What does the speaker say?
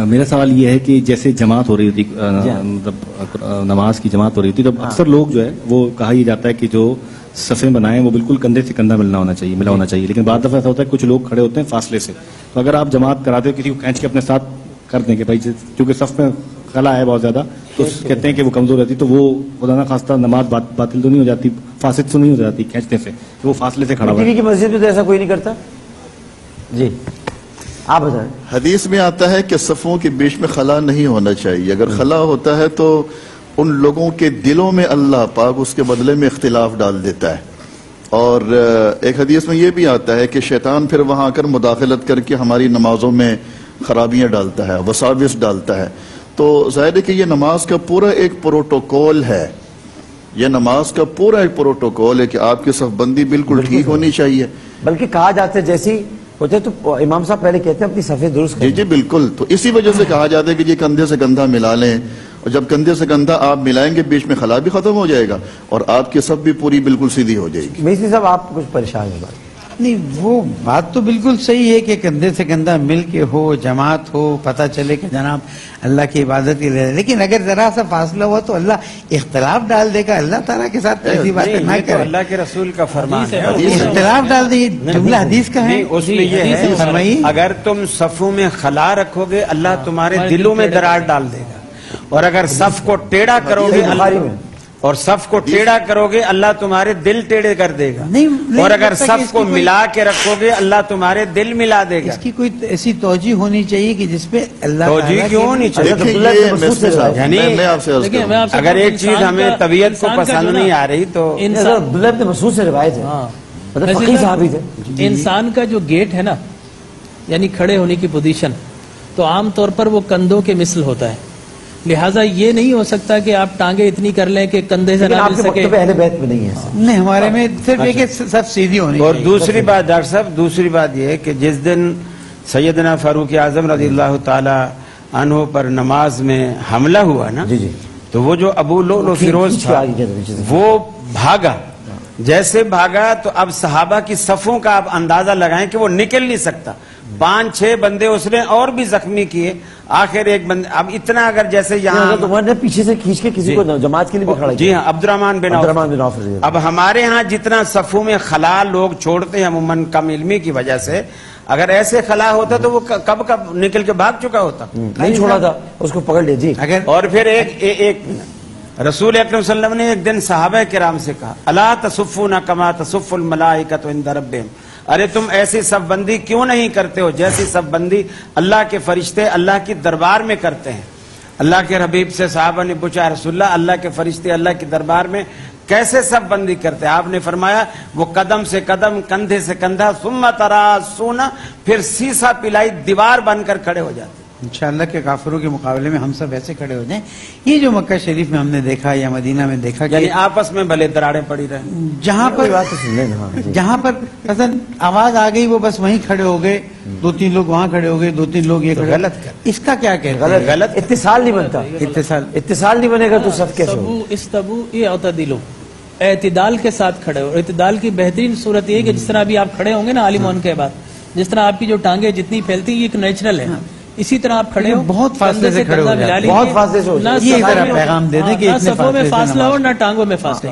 میرا سوال یہ ہے کہ جیسے جماعت ہو رہی ہوتی مطلب نماز کی جماعت ہو رہی ہوتی تو اکثر لوگ جو ہے وہ کہا یہ جاتا ہے کہ جو صفیں بنائیں وہ بالکل کندھے سے کندھا ملا ہونا چاہیے لیکن بعض دفعہ ایسا ہوتا ہے کچھ لوگ کھڑے ہوتے ہیں فاصلے سے. تو اگر آپ جماعت کراتے ہو کسی کو کھینچ کے اپنے ساتھ کر دیں کہ بھائی کیونکہ صف میں خلا ہے بہت زیادہ تو کہتے ہیں کہ وہ کمزور رہتی تو وہ خدا نہ خواستہ نماز باطل تو نہیں ہو جاتی, فاسد تو نہیں ہو جاتی کھینچنے سے, تو وہ فاصلے سے کھڑا ہوا ہے. کی مسجد میں تو ایسا کوئی نہیں کرتا. جی آپ بتائیں. حدیث میں آتا ہے کہ صفوں کے بیچ میں خلا نہیں ہونا چاہیے. اگر خلا ہوتا ہے تو ان لوگوں کے دلوں میں اللہ پاک اس کے بدلے میں اختلاف ڈال دیتا ہے. اور ایک حدیث میں یہ بھی آتا ہے کہ شیطان پھر وہاں آ کر مداخلت کر کے ہماری نمازوں میں خرابیاں ڈالتا ہے, وساوس ڈالتا ہے. تو ظاہر ہے کہ یہ نماز کا پورا ایک پروٹوکول ہے, یہ نماز کا پورا ایک پروٹوکول ہے کہ آپ کی صف بندی بالکل ٹھیک ہونی چاہیے. بلکہ کہا جاتا ہے جیسی ہوتے تو امام صاحب پہلے کہتے ہیں اپنی صفیں درست کریں. جی بالکل. تو اسی وجہ سے کہا جاتا ہے کہ یہ کندھے سے کندھا ملا لیں, اور جب کندھے سے کندھا آپ ملائیں گے بیچ میں خلا بھی ختم ہو جائے گا اور آپ کی صف بھی پوری بالکل سیدھی ہو جائے گی. مصری صاحب آپ کچھ پریشان ہیں؟ نہیں, وہ بات تو بالکل صحیح ہے کہ کندھے سے کندھا مل کے ہو, جماعت ہو, پتہ چلے کہ جناب اللہ کی عبادت کے لیے, لیکن اگر ذرا سا فاصلہ ہوا تو اللہ اختلاف ڈال دے گا. اللہ تعالیٰ کے ساتھ ایسی باتیں نہ کرے. اللہ کے رسول کا فرمان ہے اختلاف ڈال دے, جملہ حدیث کا ہے. اس میں یہ ہے اگر تم صفوں میں خلا رکھو گے اللہ تمہارے دلوں میں درار ڈال دے گا, اور اگر صف کو ٹیڑھا کرو گے اور صف کو ٹیڑھا کرو گے اللہ تمہارے دل ٹیڑھے کر دے گا, اور اگر صف کو ملا کے رکھو گے اللہ تمہارے دل ملا دے گا. اس کی کوئی ایسی توجہ ہونی چاہیے کہ جس پہ اللہ توجہ کیوں ہونی چاہیے؟ یعنی اگر ایک چیز ہمیں طبیعت کو پسند نہیں آ رہی تو عبداللہ ابن مسعود سے روایت ہے انسان کا جو گیٹ ہے نا, یعنی کھڑے ہونے کی پوزیشن, تو عام طور پر وہ کندھوں کے مثل ہوتا ہے. لہٰذا یہ نہیں ہو سکتا کہ آپ ٹانگیں اتنی کر لیں کہ کندھے سے نہ مل سکے. اہل بیت میں نہیں ہے نہیں, ہمارے میں صرف ایک سب سیدھی ہونی. اور دوسری بات ڈاکٹر صاحب, دوسری بات یہ ہے کہ جس دن سیدنا فاروق اعظم رضی اللہ تعالی عنہ پر نماز میں حملہ ہوا نا, تو وہ جو ابو لؤلؤ فیروز تھا وہ بھاگا. جیسے بھاگا تو اب صحابہ کی صفوں کا آپ اندازہ لگائیں کہ وہ نکل نہیں سکتا. 5-6 بندے اس نے اور بھی زخمی کیے, آخر ایک بندے, اب اتنا اگر جیسے یہاں پیچھے سے کھینچ کے کسی کو جماعت کے لیے کھڑا. جی ہاں, عبد الرحمن بن عوف. اب ہمارے ہاں جتنا صفوں میں خلا لوگ چھوڑتے ہیں عموماً کم علمی کی وجہ سے, اگر ایسے خلا ہوتا تو وہ کب نکل کے بھاگ چکا ہوتا, نہیں چھوڑا تھا, اس کو پکڑ لیا. جی اور پھر ایک رسول اکرم صلی اللہ علیہ وسلم نے ایک دن صحابہ کرام سے کہا, الا تصفون کما تصف الملائکۃ عند ربہم, ارے تم ایسی صف بندی کیوں نہیں کرتے ہو جیسی صف بندی اللہ کے فرشتے اللہ کی دربار میں کرتے ہیں. اللہ کے حبیب سے صحابہ نے پوچھا, رسول اللہ اللہ کے فرشتے اللہ کے دربار میں کیسے صف بندی کرتے ہیں؟ آپ نے فرمایا وہ قدم سے قدم, کندھے سے کندھا, ثم تراصون, پھر سیسا پلائی دیوار بن کر کھڑے ہو جاتے. انشاءاللہ کے کافروں کے مقابلے میں ہم سب ایسے کھڑے ہو جائیں. یہ جو مکہ شریف میں ہم نے دیکھا یا مدینہ میں دیکھا, یعنی آپس میں بھلے دراڑیں پڑی رہے, جہاں پر مثلا آواز آ گئی وہ بس وہیں کھڑے ہو گئے, 2-3 لوگ وہاں کھڑے ہو گئے, 2-3 لوگ یہ کھڑے. غلط کر, اس کا کیا کہتے ہیں؟ غلط اتصال نہیں بنتا. اتصال نہیں بنے گا تو سب کیسے ہو؟ استبو اعتدلوا, اعتدال کے ساتھ کھڑے ہو. اعتدال کی بہترین صورت یہ ہے کہ جس طرح ابھی آپ کھڑے ہوں گے نا عالمون کے بعد, جس طرح آپ کی جو ٹانگیں جتنی پھیلتی ہیں یہ ایک نیچرل ہے, اسی طرح آپ کھڑے ہو, بہت فاصلے سے کھڑے ہو جائیں, بہت فاصلے سے ہو جائیں. یہ ذرا پیغام دے دیں کہ نہ صفوں میں فاصلہ ہو نہ ٹانگوں میں فاصلہ.